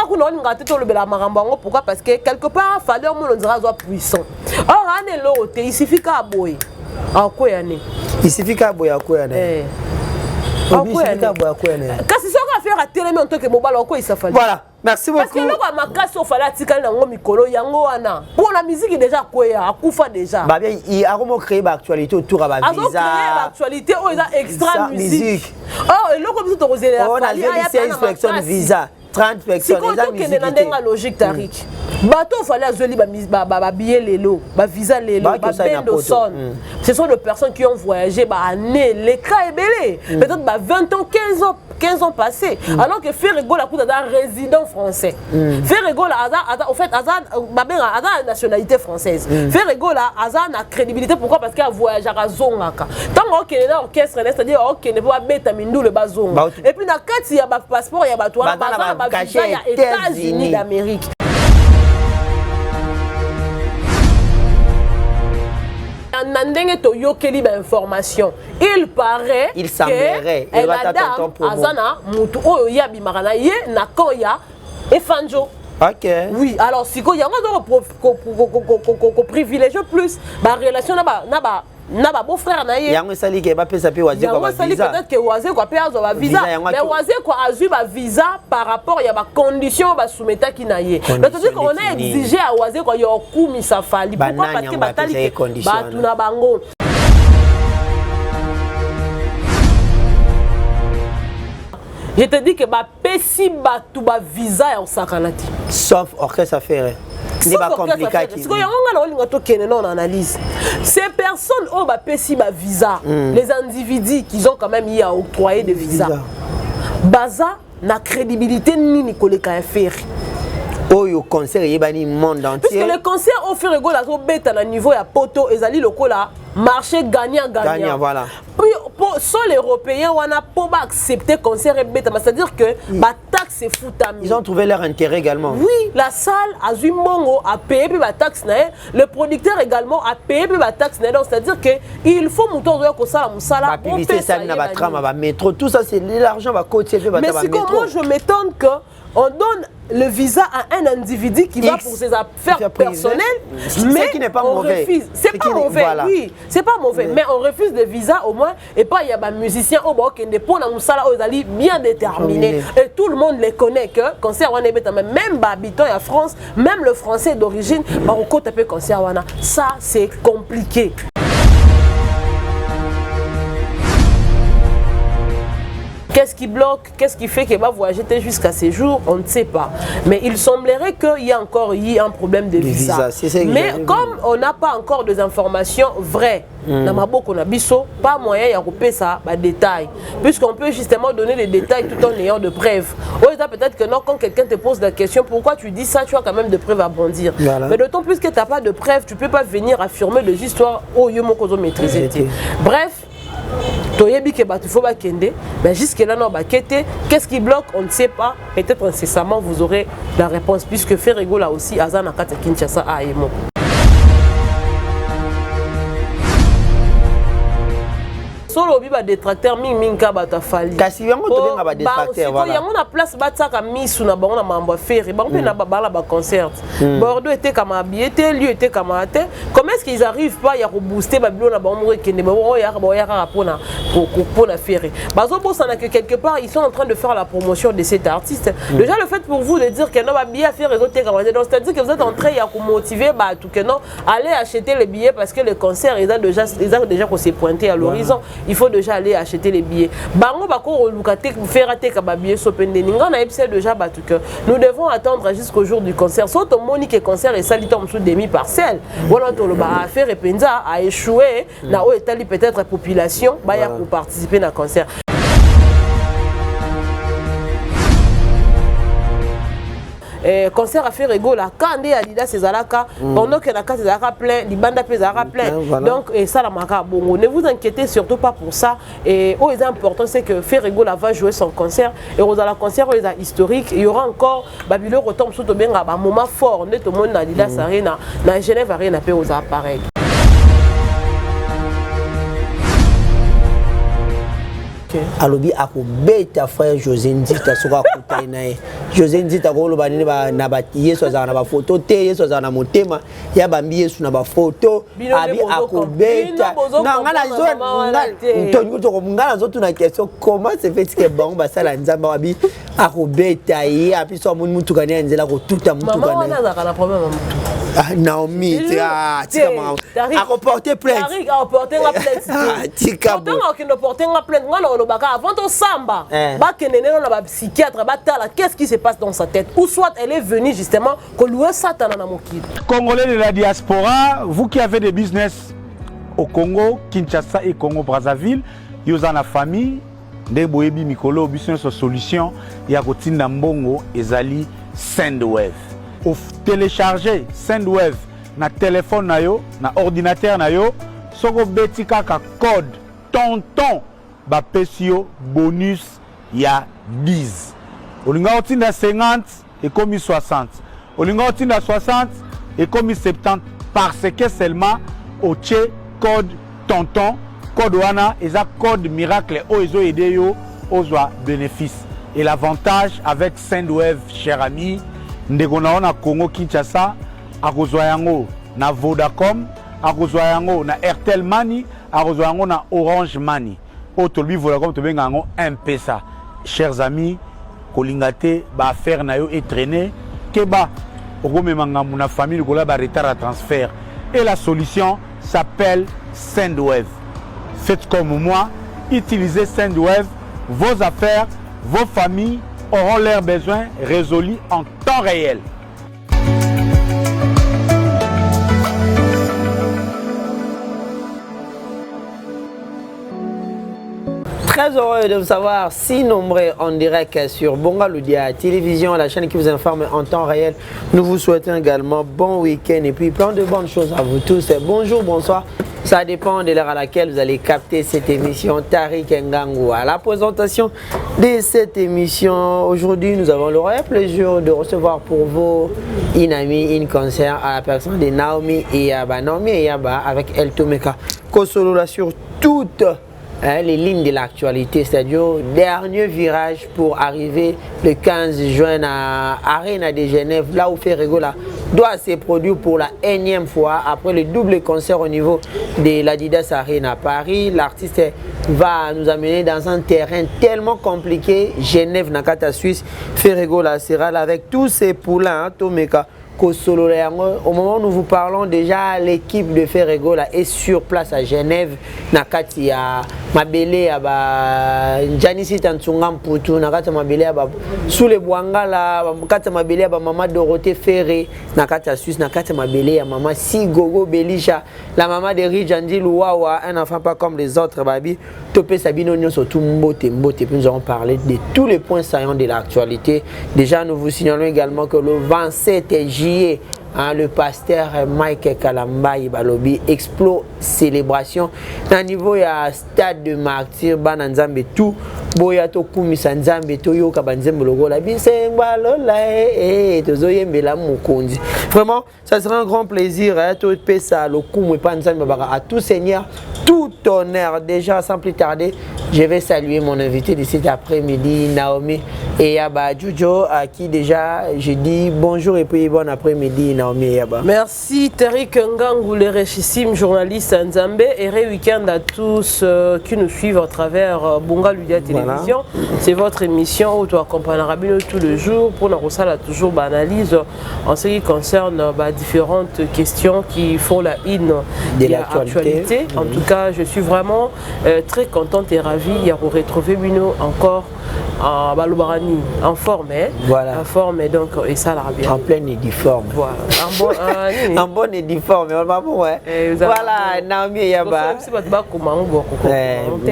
qu'on a gâté tout le bel amarambango. Pourquoi? Parce que quelque part, fallait au monde on dira soit puissant. Or, on est l'autre, il suffit qu'à boy. En quoi année? Il suffit qu'à boy à quoi année? En quoi année? Quand c'est ça qu'on a fait à télé, mais en tant que mobile, en quoi il s'affale? Voilà, merci beaucoup. Parce que là, ma casse au fallait tirer dans mon micro, yango ana. Pour la musique déjà quoi à Koufa déjà. Bah bien, il a vraiment créé l'actualité autour à ma visa. L'actualité, oh il a extra musique. Oh, et là comme ça tu on a fait une inspection de visa. 30 personnes. C'est quand tu es logique Tariq. Bateau fallait azoli ba billet lelo, ba visa lelo, ba bendo son. Ce sont des personnes qui ont voyagé ba année, les cas est belé. Peut-être ba 20 ans, 15 ans passés. Alors que Ferrego la coûte d'un résident français. Ferrego la au fait a nationalité française. Ferrego la a crédibilité pourquoi parce qu'il a voyagé à Zongaka. Tant que là orchestre c'est-à-dire OK ne pas beta mindou le bazon. Et puis na carte il y a ba passeport, il y a ba toi visa il y a États-Unis d'Amérique. Nandenge to yokeli ba information. Il paraît il semblerait il va t'attendre pour azana mutu oyo ya bimara ye na koya e fanjo. OK. Oui, alors si ko yango do privilégier plus ba relation na ba beau frère na ye. Yango sali ke ba pesa pe wazi ko ba visa. Peut-être que wazi ko pe azo ba visa. Mais wazi ko azu ba visa par rapport ya ba condition ba soumeta ki na ye. C'est-à-dire qu'on a exigé à wazi ko yo kumi safali pourquoi parce que batali ba tuna bango. Je te dis que ba pesi ba tu ba visa ya sakanati. Sauf orchestre affaire. C'est pas compliqué. Ces personnes ont payé ba visa. Les individus qui ont quand même eu à octroyer des visas. Baza na crédibilité ni Nicolas faire. Oh, le concert est banni monde entier. Puisque le concert au fait rigolo à bête à niveau à poto et zali lokola marché gagnant. Voilà. Puis pour les Européens on a pas accepté concert et bête, c'est-à-dire que ba taxe c'est foutam. Ils ont trouvé leur intérêt également. Oui, la salle a Zumbongo a payé puis ba taxe le producteur également a payé puis ba taxe donc c'est-à-dire que il faut mouton de ko sala musala pour publicité ça na ba tram ba métro tout ça c'est l'argent va côté ba métro. Mais c'est comment je m'étonne que on donne le visa à un individu qui va pour ses affaires personnelles, mais qui n'est pas on mauvais. refuse. C'est pas mauvais, voilà. Oui, c'est pas mauvais, mais on refuse le visa au moins. Et pas il y a des musiciens au bord qui ne pas bien déterminés. Et tout le monde les connaît que concert wana même habitant en France, même le français d'origine, on taper concert wana. Ça c'est compliqué. Qu'est-ce qui bloque? Qu'est-ce qui fait qu'elle va voyager jusqu'à ces jours? On ne sait pas. Mais il semblerait qu'il y a encore un problème de visa. Mais comme on n'a pas encore des informations vraies, pas moyen de couper ça, détail. Puisqu'on peut justement donner des détails tout en ayant de preuves. Peut-être que non, quand quelqu'un te pose la question, pourquoi tu dis ça, tu as quand même de preuves à bondir. Voilà. Mais d'autant plus que tu n'as pas de preuves, tu ne peux pas venir affirmer des histoires au Yomokozo maîtrisé. Bref. Mais jusque-là, qu'est-ce qui bloque? On ne sait pas. Peut-être incessamment, vous aurez la réponse. Puisque Ferrego là aussi, Azana Kata Kinshasa a émo. Solo biba détracteur minka bata fali. Kasi yango to benga ba détracteur voilà. Yango na place bataka misu na bango na mambo ferry. Bango pe na bala ba concert. Bordeaux était comme habillé, lieu était comme até. Comment est-ce qu'ils arrivent pas ya ko booster ba bilo na bango kende ba ya rapona pour la ferry. Bazo bossa na que quelque part ils sont en train de faire la promotion de cet artiste. Déjà le fait pour vous de dire que non ba billet à faire réseauter comme donc c'est-à-dire que vous êtes en train ya ko motiver ba tout que non allez acheter les billets parce que le concert ils ont déjà qu'on s'est pointé à l'horizon. Il faut déjà aller acheter les billets. Bango bako lukate faire rater ka billet sopende ninga na episode déjà batu que nous devons attendre jusqu'au jour du concert. Soto monique concert et salitom sous demi parcelle. Voilà to le ba affaire Penza a échoué na o etali peut-être population ba ya pour participer na concert. Concert à faire égaux là quand on Adidas ces alaka pendant que la case est plein les bandes pesara plein donc et ça la marque bon ne vous inquiétez surtout pas pour ça et au est important c'est que Ferrego là va jouer son concert et aux la concert les historique il y aura encore Babylone retombe surtout bien un moment fort net au monde Adidas Arena na Genève Arena pe aux appareils. Alobi ako beta frère José Ndita soka kutainae José Nzita ko loba nini ba na ba yeso za na ba photo te yeso za na motema ya ba mbi yesu na ba photo abi akobeta na ngana zo ntongo to ko ngana zo tuna question comment c'est fait que bon ba sala nzamba abi akobeta yi api so mutu kani anzela ko tuta mutu kani maman wana za na problème maman Naomi, tika maman. A reporter plainte. Tariq a reporté la plainte. Tika bon. Quand on a reporté la plainte, on a avant au samba. Ba kenene on a psychiatre, ba tala, qu'est-ce qui se passe dans sa tête? Ou soit elle est venue justement que louer Satan na mokili. Congolais de la diaspora, vous qui avez des business au Congo, Kinshasa et Congo Brazzaville, vous en a famille, des boyebi mikolo business solution, ya kotinda mbongo ezali Sendwave. Ou télécharger Sendwave na téléphone na yo, na ordinateur na yo, soko beti kaka code tonton ba pesio bonus ya 10. Olinga otinda 50 et comme 60. Olinga otinda 60 et comme 70 parce que seulement au tché code tonton code wana eza code miracle o ezo aider yo ozwa bénéfice. Et l'avantage avec Sendwave cher ami ndeko na ona Congo Kinshasa akozwa yango na Vodacom akozwa yango na Airtel Money akozwa yango na Orange Money otolbi Vodacom to benga yango M-Pesa. Chers amis kolingate ba affaire na yo etraîner keba okomemanga na famille kola ba retard à transfert et la solution s'appelle Sendwave. Faites comme moi, utilisez Sendwave, vos affaires, vos familles auront leurs besoins résolus en temps réel. Très heureux de vous savoir si nombreux en direct sur Bonga Loudia Télévision, la chaîne qui vous informe en temps réel. Nous vous souhaitons également bon week-end et puis plein de bonnes choses à vous tous. Bonjour, bonsoir. Ça dépend de l'heure à laquelle vous allez capter cette émission. Tariq Ngangou à la présentation de cette émission. Aujourd'hui, nous avons le réel plaisir de recevoir pour vous une amie, une concert à la personne de Naomi Eyaba. Naomi Eyaba avec El Tomeka. Kosolola sur toutes les lignes de l'actualité, c'est-à-dire dernier virage pour arriver le 15 juin à Arena de Genève, là où Ferrego doit se produire pour la énième fois après le double concert au niveau de l'Adidas Arena à Paris. L'artiste va nous amener dans un terrain tellement compliqué, Genève, Nakata, Suisse. Ferrego sera là avec tous ses poulains, Tomeka. Au moment où nous vous parlons, déjà l'équipe de Ferrego est sur place à Genève. Nakati ya mabele aba Janisi Tantsungam Poutou, nakati mabele aba sous les Bouangala, nakati mabele aba maman Dorothée Ferré, nakati Suisse, nakati mabele ya maman Sigogo Belisha, la maman de Rijandi Louawa, un enfant pas comme les autres babi. Topé Sabino Nyon surtout Mbote. Puis nous allons parler de tous les points saillants de l'actualité. Déjà nous vous signalons également que le 27 juillet, le pasteur Mike Kalamba Balobi Explo célébration à niveau ya stade de martyr bananzambe tout boya to kumisa nzambe to yoka banzembe logo la bisemba lola tozoyembela mukonzi. Vraiment ça sera un grand plaisir to pesa lo kumu pa nzambe baka à tout seigneur tout honneur. Déjà sans plus tarder je vais saluer mon invité de cet après-midi Naomi Eyaba Jujo à qui déjà je dis bonjour et puis bon après-midi Naomi Eyaba. Merci Tariq Ngangou, le richissime journaliste Nzambe, et week-end à tous qui nous suivent à travers Bonga Loudia Télévision. Voilà. C'est votre émission où tu accompagneras bien tous les jours pour nous recevoir toujours l'analyse en ce qui concerne différentes questions qui font la une de l'actualité. En tout cas, je suis vraiment très contente et ravie de vous retrouver encore en Balobarani, en forme, voilà. En forme, donc, et ça l'a bien. En pleine et difforme. Voilà. En bonne et difforme, ouais. Voilà, Naomi Eyaba.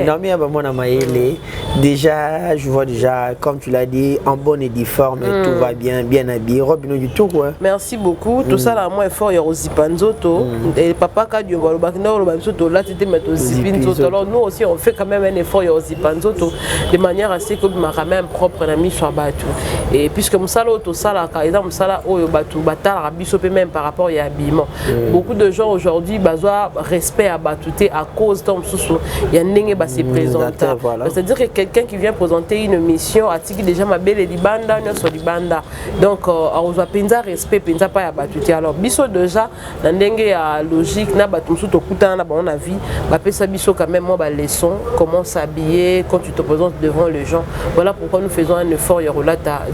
Naomi Eyaba, mon ami, déjà, je vois déjà, comme tu l'as dit, en bonne et difforme, tout va bien, bien habillé. Robino du tout, ouais. Merci beaucoup. Tout ça, là, moi, fort, il y a aussi Panzoto. Et papa, quand il y a là, c'était mettre aussi Panzoto. Alors, nous aussi, on fait quand même un effort, il y a aussi Panzoto, de manière assez que ma même propre ami miso abatu et puisque musala auto sala ka eza musala oyo batu batala biso pe même par rapport ya habillement beaucoup de gens aujourd'hui besoin respect à batouté à cause de il y a ndenge ba se présenter c'est-à-dire que quelqu'un qui vient présenter une mission atiki déjà ma belle libanda nyoso libanda donc on doit penza respect penza pas ya batouté alors biso déjà na ndenge ya logique na batu musu to kutana na bon avis ba pesa biso quand même moi ba leçon comment s'habiller quand tu te présentes devant les gens. Voilà pourquoi nous faisons un effort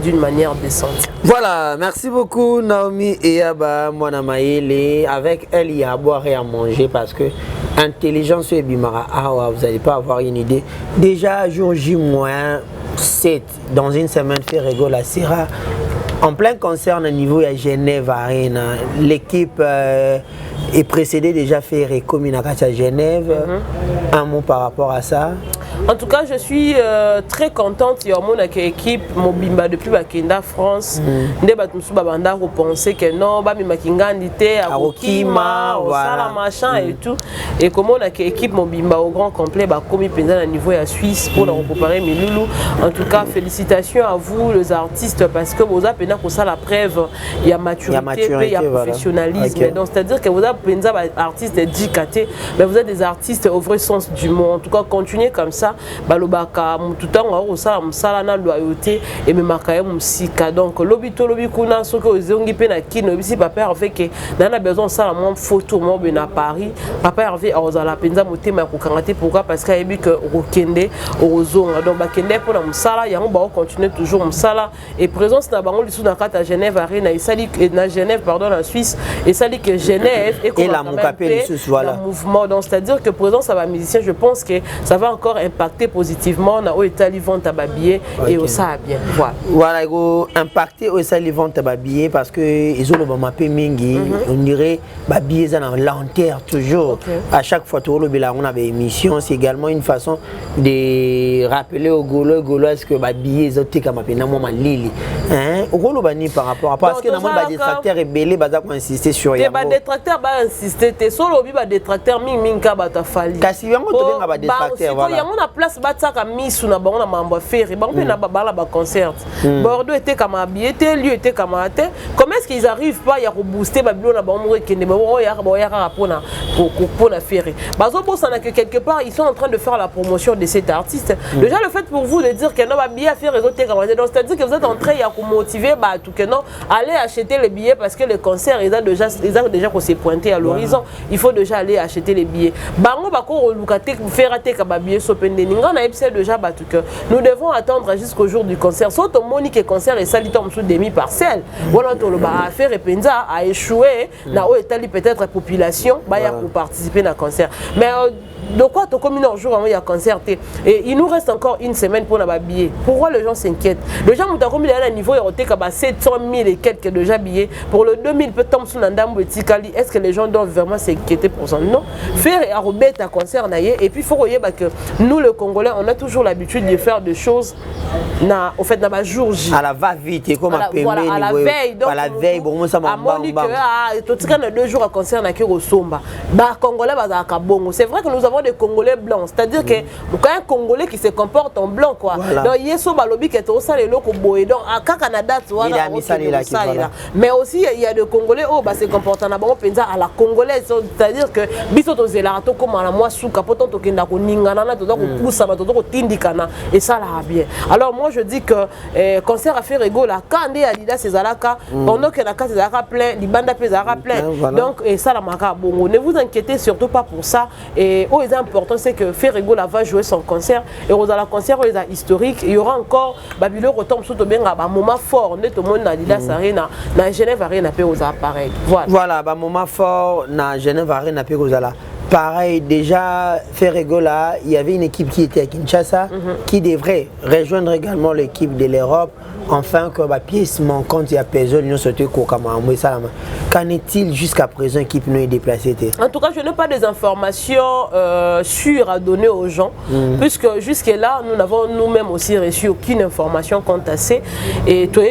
d'une manière décente. Voilà, merci beaucoup Naomi Eyaba Mwana Maele. Avec elle, il y a à boire et à manger parce que intelligence et bimara, vous n'allez pas avoir une idée. Déjà, jour J-7, dans une semaine, Ferrego la Sierra. En plein concert au niveau de Genève Arena, l'équipe est précédée déjà fait Communacati à Genève. Un mot par rapport à ça. En tout cas, je suis très contente. Il y a mon équipe Mobimba depuis Bakenda France. Ndé batumsu babanda repenser que non, ba mi makingandité à Rokima, au sala machin et tout. Et comme on a équipe Mobimba au grand complet, ba komi penza à niveau à Suisse pour nous préparer Miloulou. En tout cas, félicitations à vous les artistes parce que vous avez pena pour ça la preuve, il y a maturité, il y a professionnalisme. Voilà. Donc c'est-à-dire que vous avez penza artistes éducatés, mais vous êtes des artistes au vrai sens du mot. En tout cas, continuez comme ça. Balobaka mututango osala musala na loyauté et me makaye musika donc lobito lobikuna soki ozongi pe na kino bisi papa Hervé que na besoin sala mon photo mo be na Paris papa Hervé ozala penza motema ko kangate pourquoi parce qu'il yebi que okende ozonga donc bakende pour na musala yango ba continuer toujours musala et présence na bango lisu na kata Genève Arena isali na Genève pardon en Suisse et sali que Genève et la mokapé voilà mouvement donc c'est-à-dire que présence à ba musicien je pense que ça va encore impacter positivement na Italie vente à babier et au ça bien voilà impacter au Italie vente à babier parce que ils ont le mapé mingi on dirait babier ça dans l'enterre toujours à chaque fois tout le bilan on a des émissions c'est également une façon de rappeler au golo est-ce que babier ils ont été comme appelé na moi lili hein au golo bani par rapport à parce que na moi ba détracteur et belé baza ko insister sur ya ba détracteur ba insister te solo bi ba détracteur minga ba ta fali kasi yango to benga ba détracteur voilà yango na place bataka misu na bango na mambo ferry bango pe na babala ba concert Bordeaux était comme habillé lieu était comme até comment est-ce qu'ils arrivent pas ya ko booster babilo na bango mo kende ba ya rapona pour la ferry bazo bosana que quelque part ils sont en train de faire la promotion de cet artiste déjà le fait pour vous de dire que non ba billet à faire réseau té comme donc c'est-à-dire que vous êtes en train ya ko motiver ba tout que non allez acheter les billets parce que le concert ils ont déjà qu'on s'est pointé à l'horizon il faut déjà aller acheter les billets bango ba ko lukate faire rater ka ba billet sopende ninga na episode déjà battu que nous devons attendre jusqu'au jour du concert soit au monique concert et salitom sous demi parcelle voilà to le ba faire repenza a échoué na o etali peut-être population ba ya pour participer na concert mais de quoi tu communes un jour avant il y a concert et il nous reste encore une semaine pour la billet. Pourquoi les gens s'inquiètent? Les gens ont commis à un niveau érotique à 700 000 et quelques déjà billets pour le 2000 peut tomber sous l'andam vertical. Est-ce que les gens doivent vraiment s'inquiéter pour ça? Non. Faire et arrober ta concert naïe et puis il faut voyez que nous les Congolais on a toujours l'habitude de faire des choses na au fait na jour J. À la va vite comme à la veille donc à la veille bon ça m'a tout ça 2 jours à concert na ki Somba. Ba Congolais ba ka bongo. C'est vrai que nous avons des Congolais blancs, c'est-à-dire que quand un Congolais qui se comporte en blanc quoi. Donc yeso balobi que to ça les loko boy donc à Canada tu vois mais aussi il y a des Congolais oh bah se comportent en bon penza à la congolaise c'est-à-dire que biso to zela to comme la moi sous capoton to kenda ko ningana na to ko poussa ba to ko tindikana et ça là bien. Alors moi je dis que concert à faire rigolo la kande Adidas Cezalaka pendant que la case Cezalaka plein, libanda Cezalaka plein. Donc et ça la maka bongo. Ne vous inquiétez surtout pas pour ça et important c'est que Ferrego va jouer son concert et dans la concert historique il y aura encore Babylone retombe sous un moment fort net au monde Adidas Arena na Genève Arena pe aux appareils voilà un moment fort na Genève Arena pe aux ala pareil déjà Ferrego là il y avait une équipe qui était à Kinshasa qui devrait rejoindre également l'équipe de l'Europe enfin que la pièce manquante il y a personne nous sauté qu'en est-il jusqu'à présent l'équipe nous est déplacée en tout cas je n'ai pas des informations sûres à donner aux gens puisque jusque là nous n'avons nous-mêmes aussi reçu aucune information quant à ça et toi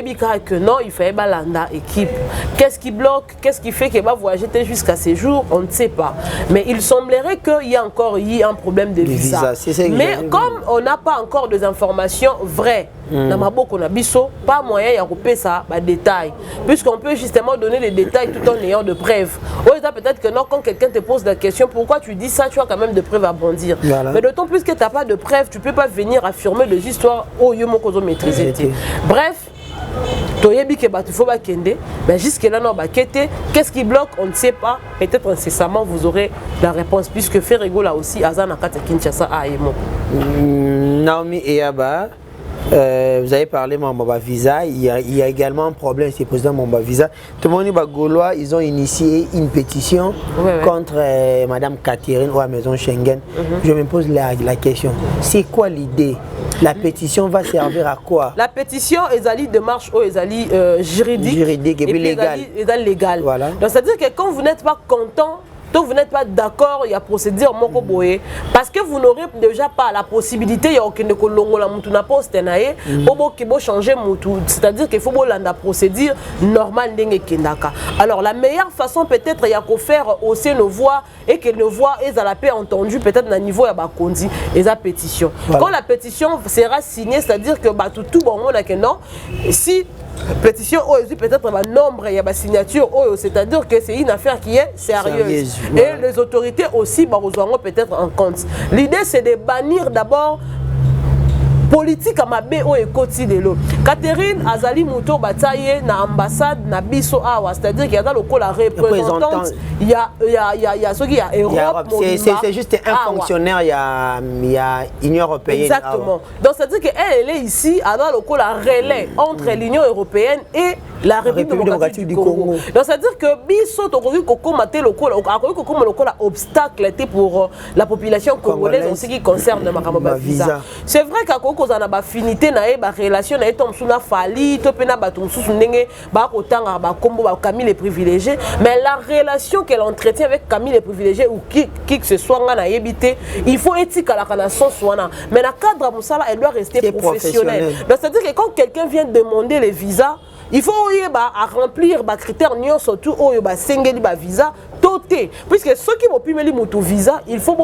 que non il fallait balanda équipe qu'est-ce qui bloque qu'est-ce qui fait qu'elle va voyager jusqu'à ces jours on ne sait pas mais il semblerait qu'il y a encore un problème de visa. Mais comme on n'a pas encore des informations vraies na maboko na biso, pas moyen ya couper ça, détail. Puisqu'on peut justement donner des détails tout en ayant de preuves. Peut-être que non, quand quelqu'un te pose la question, pourquoi tu dis ça, tu as quand même de preuves à bondir. Voilà. Mais d'autant plus que tu n'as pas de preuves, tu ne peux pas venir affirmer des histoires au Yomokozo maîtriser. Bref, mais jusque là, qu'est-ce qui bloque? On ne sait pas. Peut-être incessamment, vous aurez la réponse, puisque Ferrego là aussi, Azana Kata Kinshasa a Naomi Eyaba, vous avez parlé de mon visa. Il y a également un problème, c'est posé dans mon visa. Tout le monde est gaulois, ils ont initié une pétition contre Madame Catherine ou à Maison Schengen. Je me pose la question, c'est quoi l'idée? La pétition va servir à quoi? La pétition est une démarche juridique et puis légale. Voilà. Donc c'est-à-dire que quand vous n'êtes pas content, donc vous n'êtes pas d'accord, il y a procédure moko boye parce que vous n'aurez déjà pas la possibilité il y a aucun de kolongola mutu na poste nae bobo ki bo changer mutu, c'est-à-dire qu'il faut bolanda procédure normale ndenge kendaka. Alors la meilleure façon peut-être il y a qu'au faire aussi nos voix et que nos voix et à la paix entendu peut-être na niveau ya bakondi et la pétition. Voilà. Quand la pétition sera signée, c'est-à-dire que bah tout bon on a que non si pétition peut-être un nombre il y a ma signature c'est-à-dire que c'est une affaire qui est sérieuse. Et les autorités aussi peut-être en compte. L'idée c'est de bannir d'abord politique à ma BO et quotidien. Catherine Azali Mouto bataille na ambassade na biso awa, c'est-à-dire qu'il y a dans le la représentante, il y a ce qui y a Europe. C'est juste un fonctionnaire, il y a Union européenne. Exactement. Donc c'est-à-dire qu'elle est ici à dans le la relais entre l'Union européenne et la République démocratique du Congo. Donc c'est-à-dire que biso tokoki kokomate lokola akoki kokoma lokola obstacle était pour la population congolaise en ce qui concerne ma visa. C'est vrai qu'à on a une affinité, une relation, une fali, Camille privilégié, mais la relation qu'elle entretient avec Camille privilégié ou qui que ce soit, il faut éthique à la sauce. Mais la cadre elle doit rester professionnelle. C'est-à-dire que quand quelqu'un vient demander les visas, il faut à remplir les critères surtout visa toté puisque ceux qui vont pumer les visa il faut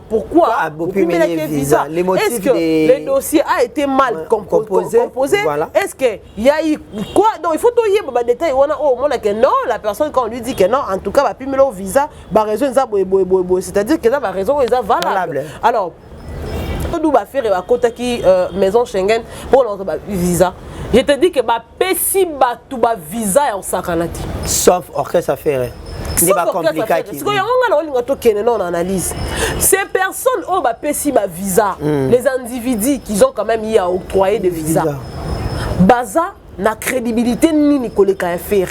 pourquoi les visa est-ce que le dossier a été mal composé voilà. Est-ce que il y a eu quoi donc il faut tout détail que non la personne quand on lui dit que non en tout cas va pumer le visa raison c'est-à-dire que la raison est valable. Alors nous va faire à côté qui Maison Schengen pour notre visa. Je te dis que ma pessi tout ba visa en sakanati. Sauf orchestre affaire. C'est pas compliqué. Parce que on analyse. Ces personnes ont ba pessi ba visa. Les individus qui ont quand même y a octroyé des visas. Baza na crédibilité ni Nicolas faire.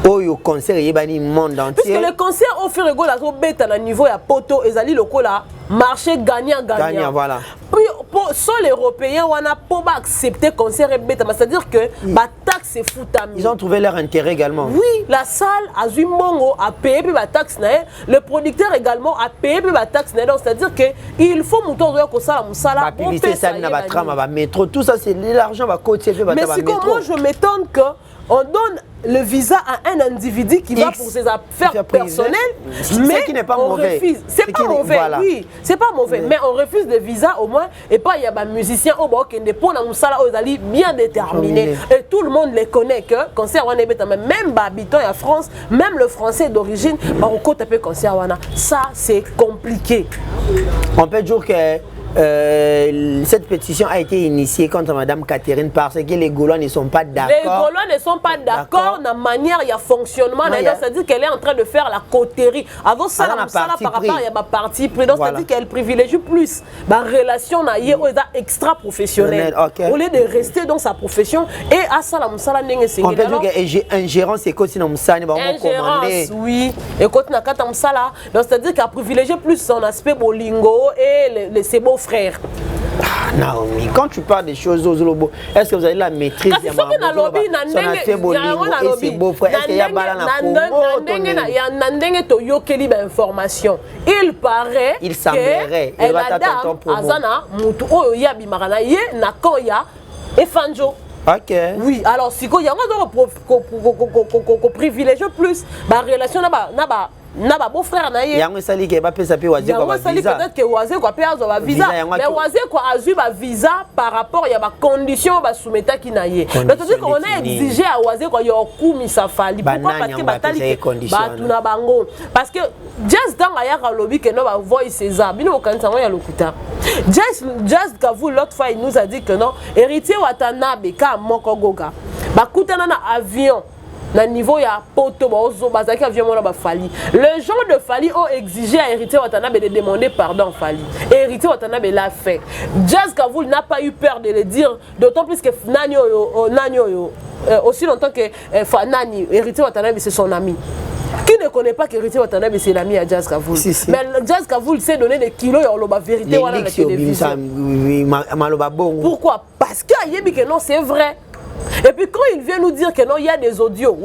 Oyo concert yebani monde entier. Puisque le concert au fait rigolo à bête à niveau ya poto ezali lokola marché gagnant voilà. Pour les Européens on a pas accepté concert bête c'est-à-dire que ba taxe c'est foutami. Ils ont trouvé leur intérêt également. Oui, la salle a Zumbongo a payé puis ba taxe le producteur également a payé puis ba taxe donc c'est-à-dire que il faut mouton de ko sala musala pour payer ça na ba tram ba métro tout ça c'est l'argent va coûter ba métro. Mais c'est comment je m'étonne que on donne le visa à un individu qui va pour ses affaires personnelles, mais qui n'est pas mauvais. C'est pas mauvais, voilà. Oui, c'est pas mauvais, mais on refuse le visa au moins. Et pas il y a des musiciens au bord qui ne pas bien déterminés. Et tout le monde les connaît que concert même habitant en France, même le français d'origine, concert ça c'est compliqué. On peut dire que cette pétition a été initiée contre Madame Catherine parce que les Gaulois ne sont pas d'accord. Les Gaulois ne sont pas d'accord dans la manière, il y a fonctionnement. C'est-à-dire qu'elle est en train de faire la coterie. Avant ça, par rapport il y a ma partie pris. Donc c'est-à-dire qu'elle privilégie plus la relation extra professionnelle. Au lieu de rester dans sa profession et à ça la musala n'enge on peut dire qu'ingérence c'est quoi sinon musala ingérence oui. Et quand on a kata musala donc c'est-à-dire qu'elle privilégie plus son aspect bolingo et ses beaux frères. Naomi, quand tu parles des choses aux Zolobo, est-ce que vous avez la maîtrise de son aspect bolingo et ses beaux-frères? Est-ce qu'il y a balana information. Il paraît il semblerait que Madame Azana Moutou Oya Bimarana Ye Nakoya et Fanjo. Ok. Oui, alors si il y a un privilège plus, la relation na ba beau frère na ye yango sali ke ba pesa pe waze ko ba visa peut-être que waze ko pe azo ba visa mais waze ko azu ba visa par rapport ya ba condition ba soumeta ki na ye donc c'est qu'on a exigé à waze ko yo kumisa fali pourquoi parce que batali ba tuna bango parce que Jazz dans aya ka lobby que no ba voice César bino kanisa ya lokuta Jazz Kavu l'autre fois il nous a dit que non héritier Watanabe ka moko goga ba kutana na avion na niveau ya poto bozo bazaki avion mona ba Fali le gens de Fali ont exigé à héritier Watanabe de demander pardon Fali héritier Watanabe l'a fait Jazz Kavu n'a pas eu peur de le dire d'autant plus que Nani aussi longtemps que Nani héritier Watanabe c'est son ami. Qui ne connaît pas qu'Héritier Watanabe c'est l'ami à Jazz Kavu mais Jazz Kavu sait donner des kilos et la vérité voilà la télévision. Pourquoi? Parce qu'il y a que non c'est vrai. Et puis quand il vient nous dire que non, il y a des audios,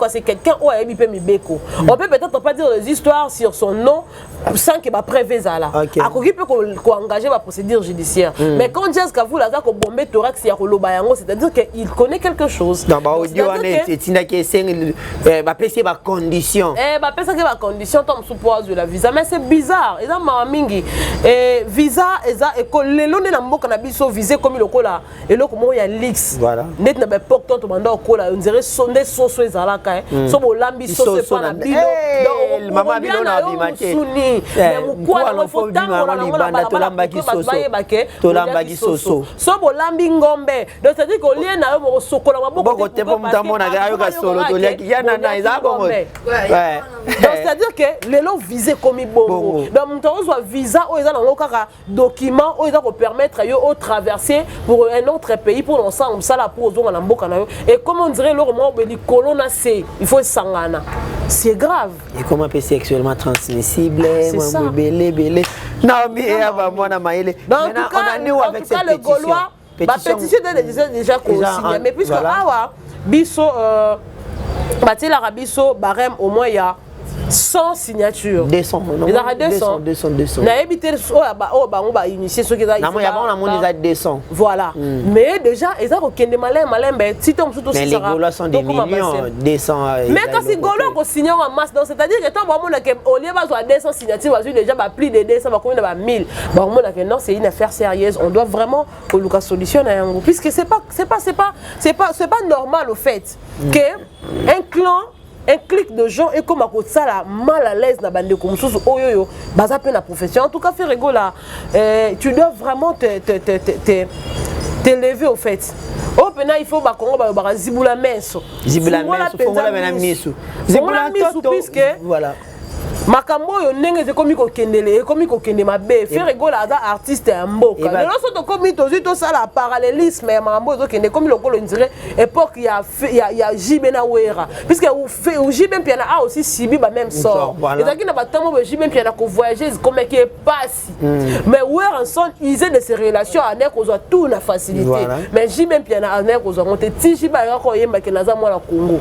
c'est quelqu'un où on peut peut-être pas dire les histoires sur son nom sans qu'il va prévenir là. Il peut engager la procédure judiciaire. Mais quand Jazz Kavu a bombé thorax, c'est-à-dire qu'il connaît quelque chose. Dans l'audio, c'est une condition. Condition tombe sous poids de la visa. Mais c'est bizarre. Et visa, les lois de visé comme le cola et le comment il y a l'X. Voilà. Pourtant tu m'as on dirait sonner sauce ezalaka so bolambi sauce pas na bilo maman bilo na bimake mais mukwa na fotango na ngona tolambaki soso tolambaki soso so bolambi ngombe donc c'est dire que lien na yo mo sokola maboko te po mtamona ga yo ka solo toliaki yana na isa bongo ouais donc c'est dire que les lots visés comme bongo donc mutao soit visa o eza na lokaka document o eza ko permettre yo au traverser pour un autre pays pour l'ensemble ça là pour zonga na mboka na yo et comme on dirait leur mot beli colonna c'est il faut sangana c'est grave et comment peut sexuellement transmissible moi belé non mais aba mwana maile maintenant on a nous avec cette pétition pétition déjà consigné mais puisque awa biso batela rabiso barème au moins il y a 100 signatures. 200. Il y a 200. 200. Na évité on va initier ce qui est na mon 200. Voilà. Mais déjà ils ont aucun malin ben si tu surtout mais les Gaulois sont des millions 200. Mais quand c'est Gaulois qu'on signe en masse donc c'est-à-dire que tant bon que au lieu de 200 signatures vas déjà plus de 200 va combien de 1000. Bon mon que non c'est une affaire sérieuse on doit vraiment que Lucas solutionne puisque c'est pas normal au fait que un clan un clic de gens et comme à côté ça là mal à l'aise na bande comme sous oyoyo baza pe la profession en tout cas fait rigola tu dois vraiment t'élever au fait oh pena il faut ba Congo ba zibula menso fongola mena misu zibula misu puisque voilà makambo yo ndenge ekomi kokendele ekomi kokende mabe fait rigola aza artiste ya mboka lelo so to komi tozi to sala parallélisme ya makambo ezokende komi lokolo ndire époque ya JB na Wera puisque ou JB Piana a aussi subi ba même sort ezaki na batambo ba JB Piana ko voyager comme qui est passé mais Wera son ils ont de ces relations avec ozwa tout na facilité mais JB Piana avec ozwa monter ti JB ya ko yemba ke naza mwana Congo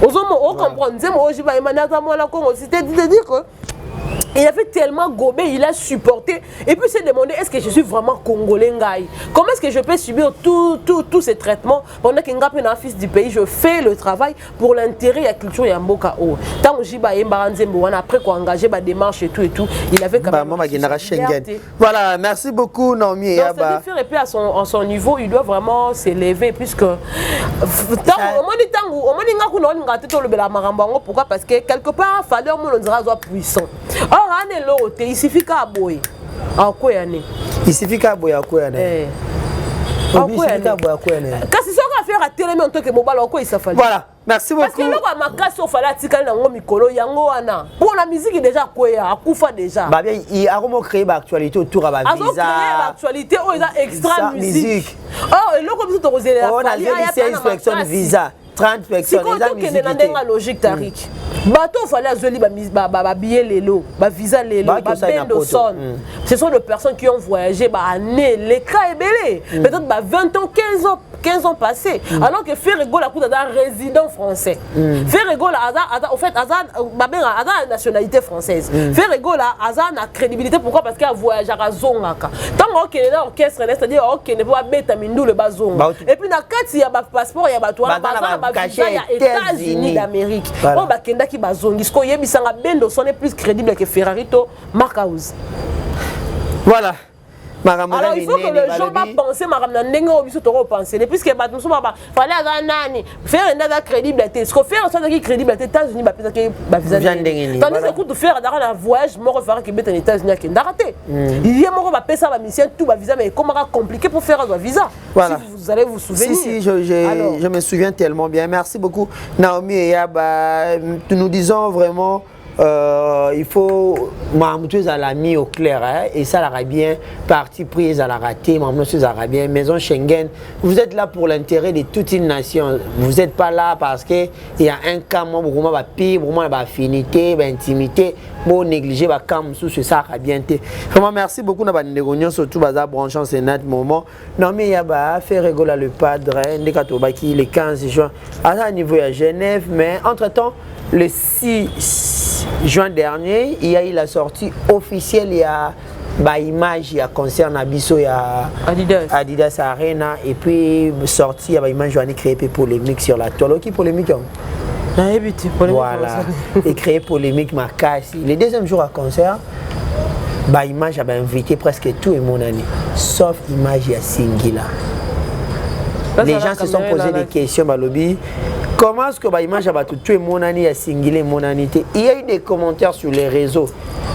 on comprend, c'est-à-dire que il avait tellement gobé, il a supporté. Et puis s'est demandé, est-ce que je suis vraiment congolais? Comment est-ce que je peux subir tous ces traitements pendant que je suis un fils du pays? Je fais le travail pour l'intérêt de la culture et Mboka. Tant que j'ai après qu'on engagé ma démarche et tout, il avait quand même... Voilà, merci beaucoup Naomi. Donc c'est différent et puis à son niveau, il doit vraiment s'élever puisque... Pourquoi? Parce que quelque part, il fallait on dirait puissant. Or, il suffit qu'à boire. Il suffit qu'à boire. Voilà, merci beaucoup. Parce que là, ma casse au falatikal dans mon micro, yango wana. Pour la musique déjà quoi, à Koufa déjà. Bah bien, il a vraiment créé l'actualité autour de la visa. Ils ont créé l'actualité, oh ils ont extra musique. Oh, et là comme ça tu rosé la. On a fait une inspection de visa. 30 personnes. C'est quand tu es logique Tariq. Bateau fallait azoli ba billet lelo, ba visa lelo, ba bendo son. Ce sont des personnes qui ont voyagé ba année, les cas est belé. Peut-être ba 20 ans, 15 ans. 15 ans passés. Alors que Ferregola a un résident français. Ferregola a en fait a nationalité française. Ferregola a une crédibilité. Pourquoi? Parce qu'il a voyagé à Zongaka. Tant qu'il est dans l'orchestre, c'est-à-dire qu'il ne peut pas mettre Mindou le bazon. Et puis, dans le cas, il y a un passeport, il y a un visa, il y a États-Unis d'Amérique. On va kenda ki bazongi. Ce qu'on y a, c'est un plus crédible que Ferrari to Marcaus. Voilà. Alors il faut que les gens va penser penser puisque il fallait faire une crédibilité. Ce qu'on fait en tant que crédibilité États-Unis tandis que faire un voyage moi faire que aux États-Unis qui raté. Il y a moi va payer ça mission tout va visa mais comment compliqué pour faire un visa. Voilà. Si vous allez vous souvenir. Si je me souviens tellement bien. Merci beaucoup Naomi et Yaba. Nous disons vraiment il faut Mahmoud à la mis au clair hein, et ça l'a bien parti prise à la raté Mahmoud à bien maison Schengen vous êtes là pour l'intérêt de toute une nation vous n'êtes pas là parce que il y a un cas vraiment va pire vraiment va affinité va intimité bon négliger va cam sous ce ça bien vraiment merci beaucoup na bandegonion surtout baza branchant c'est net moment non mais il y a ba faire rigoler le padre ndekatobaki le 15 juin à niveau à Genève mais entre-temps le 6 juin dernier, il y a eu la sortie officielle, il y a image, il y a concert Nabiso, il y a Adidas Arena, et puis sortie, il y a image, il y a créé polémique sur la toile. Qui polémique? Voilà, et créé polémique, ma casse. Le deuxième jour à concert, image a invité presque tout le monde, sauf image, il y a Singila. Les gens se sont posé des questions, Balobi. Comment est-ce que l'image a tué mon année à singuler mon anité? Il y a eu des commentaires sur les réseaux.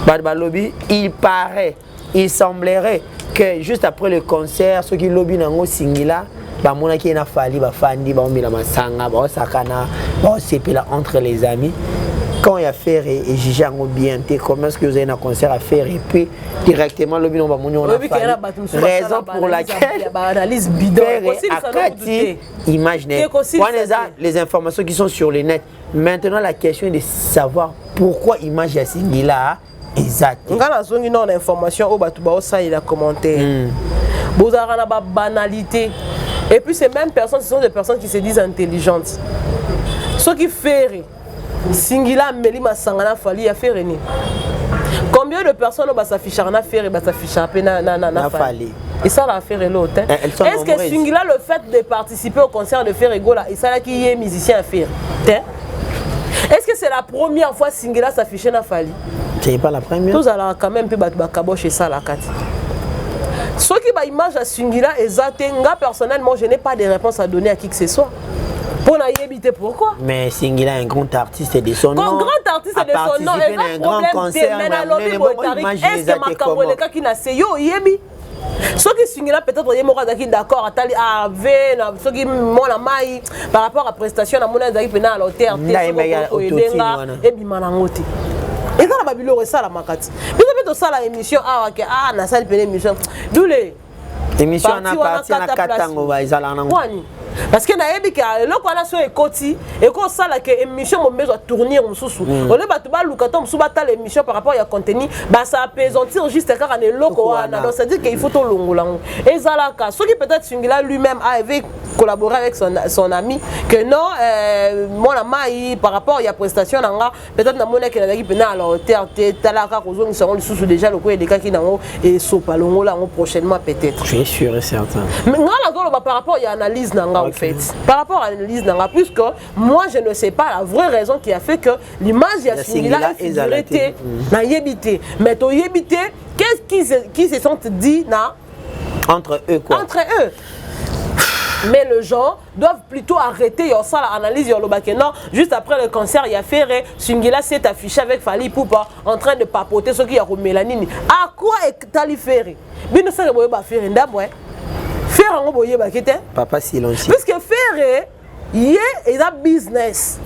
Balobi, il paraît, il semblerait que juste après le concert, ceux qui lobby n'ont singila, mon qui n'a fallu, fandi, mila masanga, sakana, c'est là entre les amis. Quand il y a faire et Gigi bien, comment est-ce que vous avez un concert à faire et puis directement le bilan va raison pour laquelle imaginez les informations qui sont sur le net. Maintenant la question est de savoir pourquoi image à Singila exact. On a une information au Batouba ça il a commenté. Vous avez une banalité et puis ces mêmes personnes ce sont des personnes qui se disent intelligentes. Ceux qui font Singila Melima Sangana Fali a fait rien. Combien de personnes ont s'affiché à faire et s'afficher à peine na Fali. Et ça l'a fait l'autre. Est-ce que Singila le fait de participer au concert de Ferregola et ça là qui est musicien à faire? Est-ce que c'est la première fois Singila s'affiche na Fali? C'est pas la première. Tous alors quand même peu bakaboche ça la carte. Ceux qui ba image à Singila exactement personnellement je n'ai pas de réponse à donner à qui que ce soit. Pour éviter pourquoi? Mais Singila est un grand artiste de son nom. Un grand artiste de son nom. Un grand concert. Est-ce que ma camarade qui n'a pas yo yebi? Ceux qui Singila peut-être ils sont d'accord à ceux qui m'ont la maille par rapport à la prestation à mon avis pena à l'hôtel et bimanangote. Et ça la babilo ça la makati. Puis ça ça la émission na salle pena émission. D'où les émission na parti na katango ba izala nango. Parce que nayebi ka loko na so ekoti eko sala ke émission mo besoin tourner mususu ole batu ba lukato musu ba ta l'émission par rapport à contenu ba ça apaisantir juste car na loko wana donc ça dit qu'il faut to longola ezala ka ce qui peut-être Singila lui-même avait collaboré avec son ami que non mon ami par rapport à prestation nanga peut-être na mona que na ki pena alors talaka kozongi seront sous déjà le quoi des cas qui nango et sopa longola prochainement peut-être. Je suis sûr et certain. Mais ngala par rapport à analyse nanga en fait. Par rapport à l'analyse nanga puisque moi je ne sais pas la vraie raison qui a fait que l'image ya Singila est figurée na yebité mais to yebité qu'est-ce qui se sont dit na entre eux quoi. Entre eux. Mais les gens doivent plutôt arrêter ça l'analyse non juste après le concert il y a fait Singila s'est affiché avec Fali Poupa en train de papoter ce qui a Mélanine à quoi est allé faire bino ça boye ba faire ndamwe faire ngo boye ba kete papa silence puisque faire yé et da business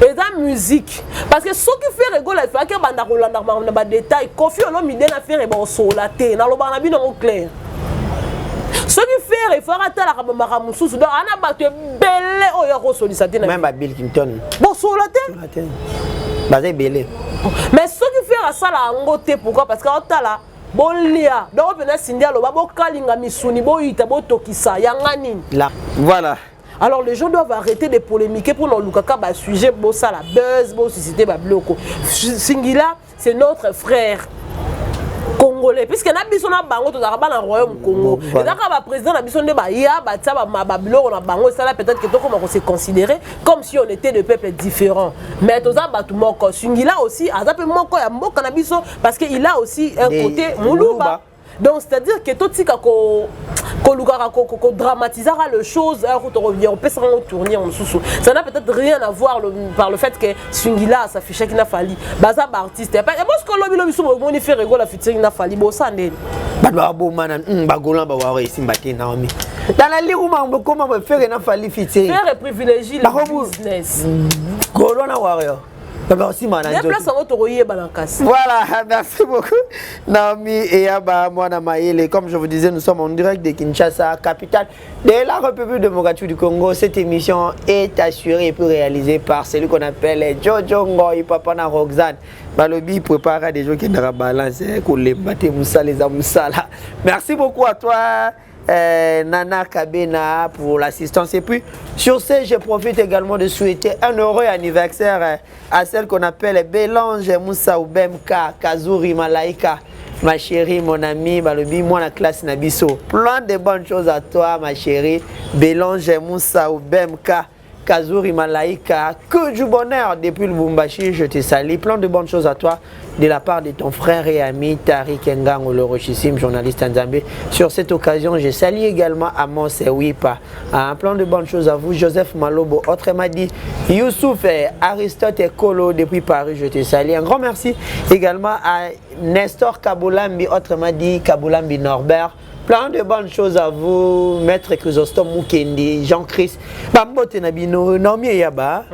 et da musique parce que ce qui fait rigoler il faut que banda kolanda ba détail Kofi Olomide na faire ba solaté na loba na bino clair. Ce qui fait il faut rater la maramususu donc ana bato belé oyo ko solliciter même ba Bill Clinton bon solaté bazé belé mais ce qui fait ça la ngoté pourquoi parce que otala bolia donc pena sindia lo babo kalinga misuni boyita botokisa yanga nini là voilà. Alors les gens doivent arrêter de polémiquer pour nos lukaka ba sujet bo ça la buzz bo susciter ba bloko. Singila c'est notre frère congolais puisque na biso na bango to za ba na royaume Congo. Et là ba président na biso nde ba ya ba tsa ba bloko na bango ça là peut-être que to comment se considérer comme si on était de peuples différents. Mais to za ba tout moko Singila aussi azape moko ya mboka na biso parce que il a aussi un côté muluba. Donc c'est-à-dire que tout tika ko dramatisera le chose on peut s'en tourner en sous. Ça n'a peut-être rien à voir par le fait que Singila ça fait chaque nafali baza ba artiste et parce que lobi so mo ni fait rigolo la featuring nafali bo ça ndé ba bo mana ba golan ba wa ici mbate Naomi dans la ligue comment on faire nafali featuring faire privilégier le business golan na warrior. Voilà, merci beaucoup. Naomi et Yaba Mwana Maïle. Comme je vous disais, nous sommes en direct de Kinshasa, capitale de la République démocratique du Congo. Cette émission est assurée et réalisée par celui qu'on appelle Jojo Ngoy, Papa na Roxane. Balobi prépare des gens qui n'ont pas balancé, qu'on les batte Moussa, les Amoussala. Merci beaucoup à toi. Nana Kabena pour l'assistance. Et puis sur ce, je profite également de souhaiter un heureux anniversaire à celle qu'on appelle Bélange Moussa Oubemka Kazuri Malaika. Ma chérie, mon ami, Balobi, moi la classe Nabiso. Plein de bonnes choses à toi, ma chérie. Bélange Moussa Oubemka Kazuri Malaika. Que du bonheur depuis le Bumbashi, je te salue. Plein de bonnes choses à toi de la part de ton frère et ami Tariq Ngango, le richissime journaliste Nzambé. Sur cette occasion, je salue également Amos Wipa. Un plan de bonnes choses à vous, Joseph Malobo, autrement dit Youssouf et Aristote et Kolo depuis Paris, je te salue. Un grand merci également à Nestor Kabulambi, autrement dit Kabulambi Norbert. Plein de bonnes choses à vous, Maître Chrysostome Mukendi, Jean-Christ, Bambote Nabino, Naomi Yaba.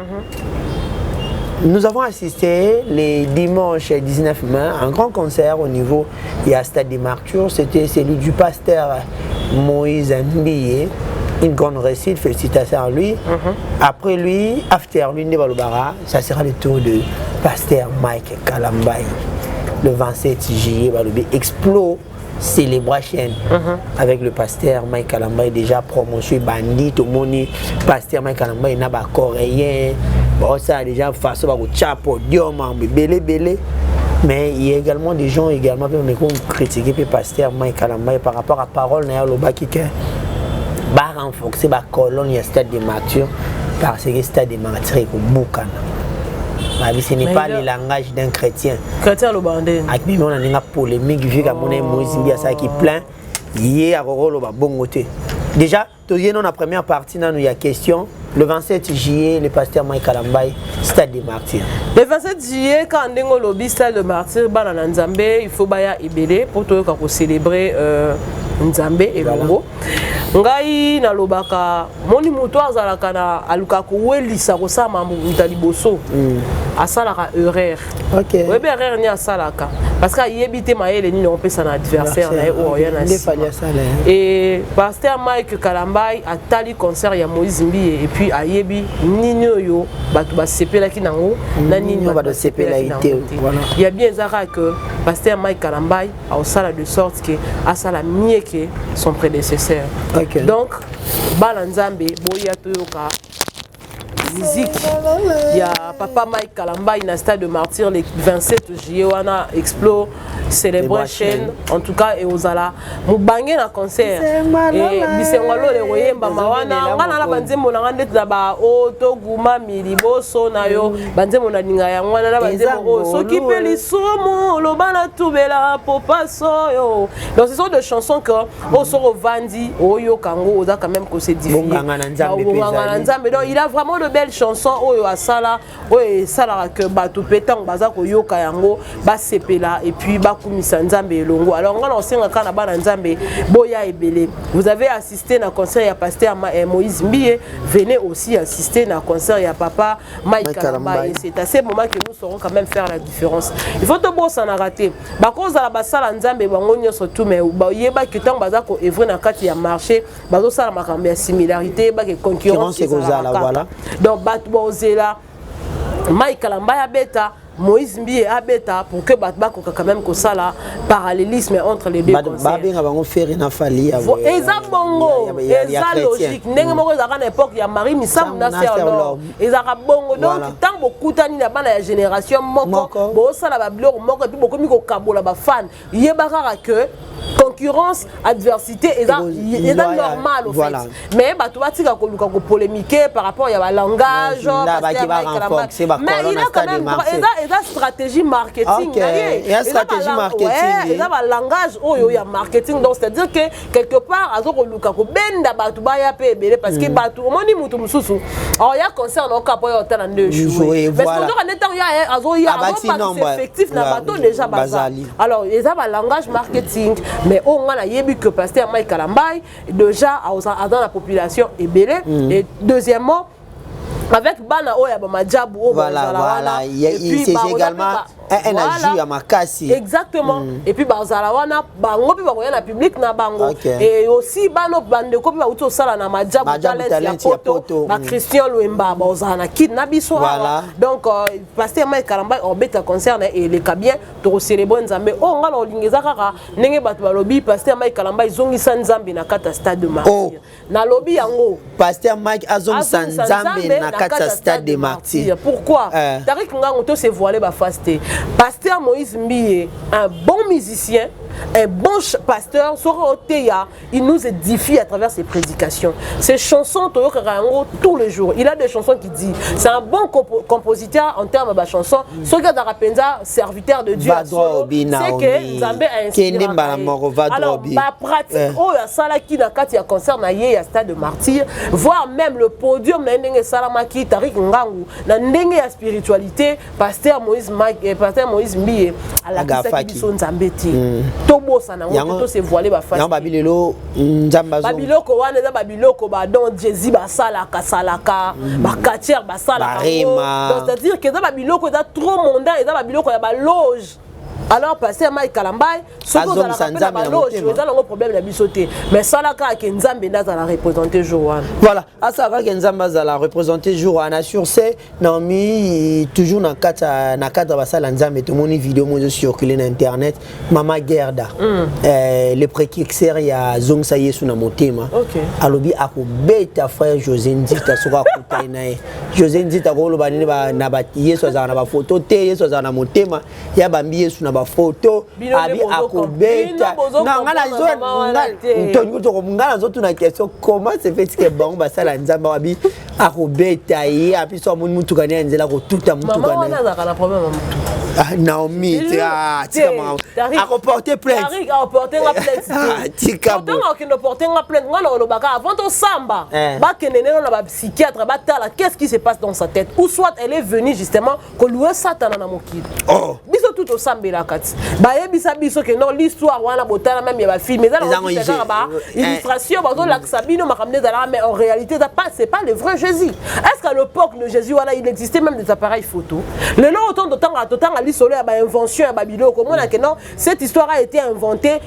Nous avons assisté les dimanches 19 mai à un grand concert au niveau du Stade des Martyrs. C'était celui du pasteur Moïse Mbiye. Une grande réussite, félicitations à lui. Après lui, after lui, ça sera le tour de pasteur Mike Kalambay. Le 27 juillet, Explo Célébration avec le pasteur Mike Kalambay, déjà promotion bandit, tout le monde, pasteur Mike Kalambay, n'a pas coréen. Bon, ça a déjà fait au chapeau, belé. Mais il y a également des gens qui ont critiqué le pasteur Mike Kalambay par rapport à la parole qui va renforcer la colonne du Stade des Martyrs parce que le Stade des Martyrs est boucan. Ce n'est pas le langage d'un chrétien. Chrétien le bandé. Avec lui, on a une polémique vu que mon Moïse Mbiya qui plaint, il y a un bon côté. Déjà, dans la première partie, il y a question. Le 27 juillet, le pasteur Mike Kalambay, Stade des Martyrs. Le 27 juillet, quand on a le Stade des Martyrs, il faut pour célébrer Nzambé et Longo. Ngai na lobaka moni muto azalaka na aluka kuwelisa kosama mutaliboso asalaka erreur. OK. Webe erreur ni asalaka parce que yebite maele ni on pesa na adversaire na o yana et pasteur Mike Kalambay atali concert ya Moïse Mbiye et puis ayebi nini yo batu ba sepela ki nango na nini ba do sepela ité. Il y a bien zara que pasteur Mike Kalambay a osala de sorte que asala mieux que son prédécesseur. Okay. Donc, Balanzambe, Boya Toyoka, musique. Il y a Papa Mike Kalambay, dans le Stade de Martyrs, le 27 juillet, on a Explo, Célébration, en tout cas, et Ozala. Nous bangons un concert. Et Bissengalo, les Royemba, Mawana, on a la bande mon angande là-bas, Oto, Gouma, Milibo, Sonayo, bande mon aningaya, on a la bande mon so qui peut les somo, le bana toubela, Popa Soyo. Donc, ce sont des chansons que, au Soro Vandi, Oyo Kango, Oza, quand même, que c'est difficile. Donc, il a vraiment de belles chansons, Oyo Asala, Oyo Sala, que Batou Pétang, Bazako Yoka Yango, Basepela, et puis Bakumisa Nzambe et Longo. Alors, on a aussi un canaba Nzambe, Boya et Belé. Vous avez assisté à un concert, il y a pasteur Moïse Mbiye, venez aussi assister à un concert, il y a papa Mike Kalambay. C'est à ce moment que nous saurons quand même faire la différence. Il faut que vous s'en arrêter. Par contre, la basala Nzambe, Bangonio surtout, mais il y a qui tant Bazako et vrai dans le marché, Bazo Sala Makambe, similarité, concurrence. Donc, Batbozela, Mike Kalambay Beta, Moïse Mbi et Abeta pour que Batba quand même que ça là parallélisme entre les deux concerts. Babé va faire une affalie. Eza bongo, eza logique. Ndenge moko ezaka na époque ya Marie Missam na Serlo. Ezaka bongo donc tant beaucoup tani na bana ya génération moko bo sala ba biloko moko et puis beaucoup mi ko kabola ba fan. Yebaka que concurrence, adversité, c'est normal au fait. Mais tu vas dire qu'on polémiquer par rapport à langage, mais il a quand même une stratégie marketing. Il y a stratégie marketing. Il y a un langage où il y a marketing. Donc c'est-à-dire que quelque part, parce que il y a concert donc après on de jouer. Mais il y a effectif na bateau déjà bazar. Alors il y a un langage marketing. Mais on a yebi que pasteur Mike Kalambai déjà dans la population est belé. Et deuxièmement avec bana oya ba majabu o voilà c'est également un ajout à Makassi. Exactement. Et puis bazala wana bango pi ba na public na bango et aussi bano bande ko pi ba uto sala na majabu talent ya poto ba Christian Luemba bazala na kid na biso donc pasteur Mike Kalambai obeta concerne et les kabien to célébrer nzambe o ngala olingeza kaka ndenge bato balobi pasteur Mike Kalambai zongisa nzambe na kata stade de Martyrs na lobi yango pasteur Mike azongisa nzambe na kata stade de Martyrs. Pourquoi Tariq Ngango to se voiler ba fasté. Pasteur Moïse Mbié, un bon musicien, un bon pasteur, sera au Théa, il nous édifie à travers ses prédications. Ses chansons, tous les jours. Il a des chansons qui disent, c'est un bon compositeur en termes de chansons. Ce gars d'Arapenza, serviteur de Dieu, c'est que Nzambe a inspiré. Alors, ma pratique, oh, il y a ça là qui n'a qu'à y a concert, il y a stade de Martyrs, voire même le podium, il y a Salamaki, Tariq Ngango, il y a spiritualité, pasteur Moïse Mbié, à la Kisa Nzambeti. Tobo sana to se voiler ba face. Babilelo nzamba zo. Babiloko wana za babiloko ba don Jésus ba salaka ba katier ba salaka. Donc c'est-à-dire que za babiloko za trop mondain et za babiloko ya ba loge. Alors pasteur Mike Kalambai soko za la ba loge, ils ont un problème la bisoté. Mais salaka ke nzambe ndaza la représenter Joan. Voilà, asaka ke nzamba za la représenter Joan sur c'est Naomi toujours na kata ba sala nzambe to moni vidéo mo circuler na internet Mama Gerda. Le précurseur ya zongsa Yesu na motema. Alobi akobeta frère José Ndita soka kutai nae. José Ndita ko lo banini ba na ba Yesu za na ba photo te Yesu za na motema ya bambi Yesu na ba photo abi akobeta na ngana zo ntonyo to ngana zo tuna question comment c'est fait que bon ba sala nzamba abi akobeta yi api so mun mutuka ne nzela ko tuta mutuka ne maman na kana problème Naomi tika ma a porter plainte a porter la plainte tika bon donc on porter la plainte ngana on baka avant to samba ba kenene na ba psychiatre ba tala qu'est-ce qui se passe dans sa tête ou soit elle est venue justement ko louer satana na mokili biso tout au samba la kati ba yebisa biso que non l'histoire wana botala même ya ba film mais ça ba illustration ba do la sabino makamne zala mais en réalité c'est pas le vrai Jésus. Est-ce qu'à l'époque de Jésus voilà il existait même des appareils photo le long autant de temps à l'isolé à ba invention à Babylone comment on a que non cette histoire a été inventée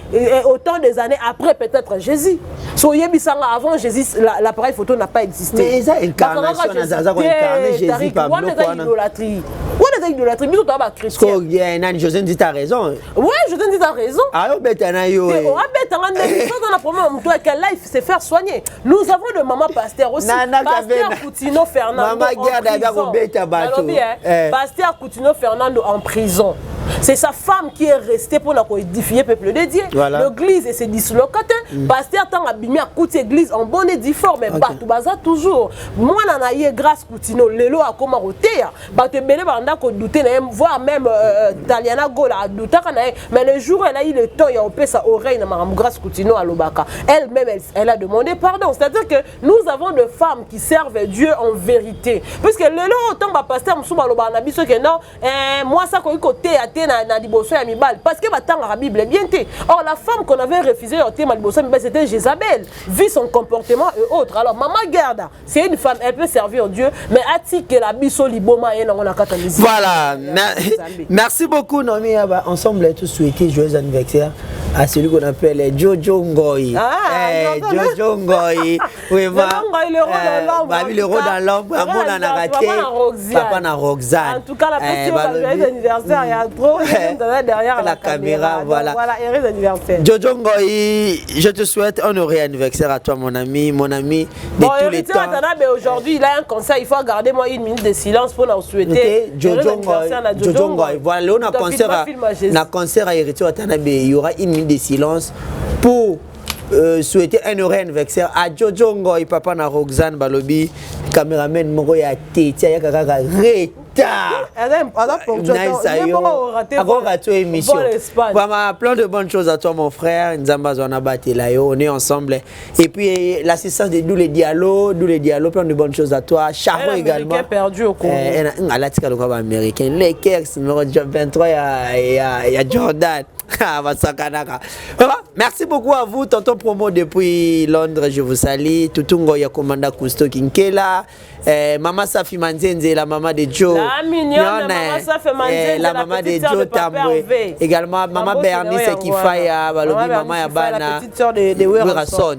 autant des années après peut-être Jésus so yebisanga avant Jésus l'appareil photo n'a pas existé mais ça incarnation nazaza ko incarner Jésus par idolâtrie on est idolâtrie biso to ba chrétien nani José dit t'as raison ouais José dit t'as raison ayo betana yo on a betana dans la problème toi que life c'est faire soigner nous avons le maman pasteur aussi pasteur Coutinho Fernando Maman Gerda ya ko beta bato pasteur Coutinho Fernando en prison. C'est sa femme qui est restée pour la édifier peuple de Dieu. L'église et ses dislocataires. Pasteur tant abîmé à côté église en bonne et due forme mais batou baza toujours. Moi nanaye grâce Coutinho lelo a comment roter. Batou belé banda ko douter voir même Taliana Gola douter mais le jour elle a eu le temps il a opé sa oreille na maram grâce Coutinho à Lobaka. Elle-même elle a demandé pardon. C'est-à-dire que nous avons des femmes qui servent Dieu en vérité. Puisque lelo autant ba pasteur Moussouba Loba na biso que non moi ça ko côté à te na liboso ya mibali parce que batanga la Bible bien te. Or la femme qu'on avait refusé au thème liboso mibali c'était Jézabel, vu son comportement et autres. Alors maman Gerda, c'est une femme, elle peut servir Dieu, mais a-t-il que la biso liboma et non on a catalysé. Voilà. Merci beaucoup Nomi. Ensemble tous souhaiter joyeux anniversaire à celui qu'on appelle Jojo Ngoy. Jojo Ngoy. Oui, le rôle dans l'ombre, papa na Roxane. En tout cas, la petite joyeux anniversaire, il y a trop derrière la caméra. Voilà, heureux anniversaire. Jojo Ngoy, je te souhaite un heureux anniversaire à toi, mon ami de tous les temps. Aujourd'hui, il a un concert, il faut garder moi une minute de silence pour nous souhaiter. Jojo Ngoy. Voilà, on a concert à Héritier Watanabe, il y aura une minute de silence pour souhaiter un heureux anniversaire à Jojo Ngoy, papa na Roxane Balobi, caméraman moko ya Teti ya kaka retard. Émission. Plein de bonnes choses à toi mon frère. Nzamba Zwana Batelayo, on est ensemble. Et puis l'assistance de Dou les dialogues, plein de bonnes choses à toi. Charo également. Perdu au Congo. Américain. Les Keks numéro 23 il y a Jordan. Merci beaucoup à vous, tonton promo depuis Londres, je vous salue. Tutungo ya Komanda Kusto Kinkela, Maman Safi Manzenze, la maman de Joe. La mignonne, Maman Safi Manzenze, la maman de Joe Tambwe. Également Maman Bernice Kifaya, Balobi Maman Yabana, la petite sœur de Werason.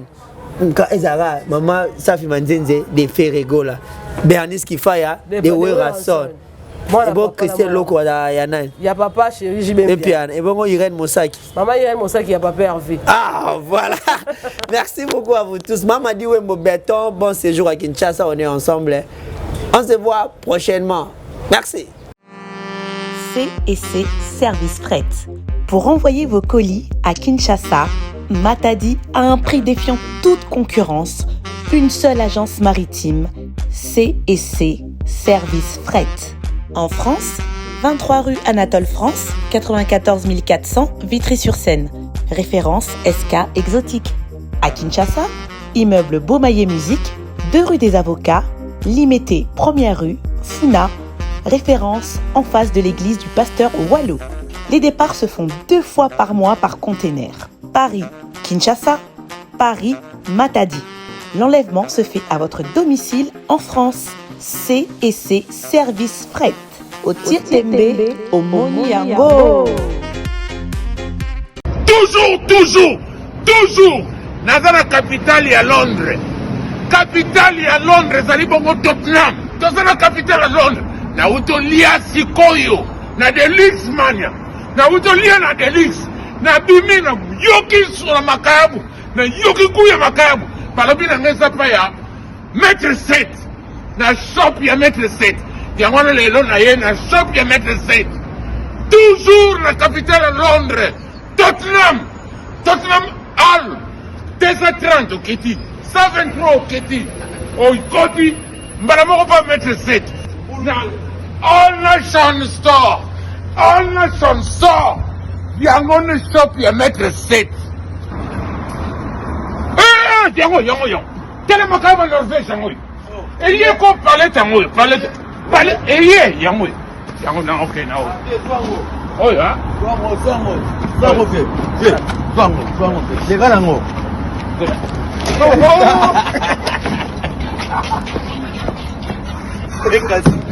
Maman Safi Manzenze de Ferregola, Bernice Kifaya de Werason. Et bon, Christian Loko, il y a papa chéri, j'y vais bien. Et bon, Irène Moussaki. Maman Irène Moussaki, il y a papa Hervé. Ah, voilà. Merci beaucoup à vous tous. Maman dit, oui, mon béton, bon séjour à Kinshasa, on est ensemble. On se voit prochainement. Merci. C&C Service Fret. Pour envoyer vos colis à Kinshasa, Matadi a un prix défiant toute concurrence. Une seule agence maritime, C&C Service Fret. En France, 23 rue Anatole France, 94 400 Vitry-sur-Seine. Référence SK Exotique. À Kinshasa, immeuble Beaumaillé Musique, 2 rue des Avocats, Limité, 1er rue, Funa. Référence en face de l'église du pasteur Wallo. Les départs se font 2 fois par mois par container. Paris, Kinshasa, Paris, Matadi. L'enlèvement se fait à votre domicile en France. C&C Service Fret. Au Tirtembe, au Moniango. Toujours dans la capitale à Londres. Capitale à Londres, zali bongo Tottenham. Dans la capitale à Londres. Na utolia sikoyo. Na Deluxe mania. Na utolia na Deluxe. Na bimi na yoki sur makayabu. Na yoki kuya makayabu. Palobi na ngeza pa ya mètre 7. Na shop ya mètre 7. Yangwana lelo na ye na shop ya mètre 7. Toujours la capitale à Londres. Tottenham Hall. 230 au Keti. 123 au Keti. Au Koti. Mbalamoko pas mètre 7. All Nation Store. All Nation Store. Yangwana shop ya mètre 7. Yango. Tellement makaba Norvège yango. Et il y a quoi parler tango, parler. Et il y a yango na OK na. Oh ya. Zango. C'est galango. C'est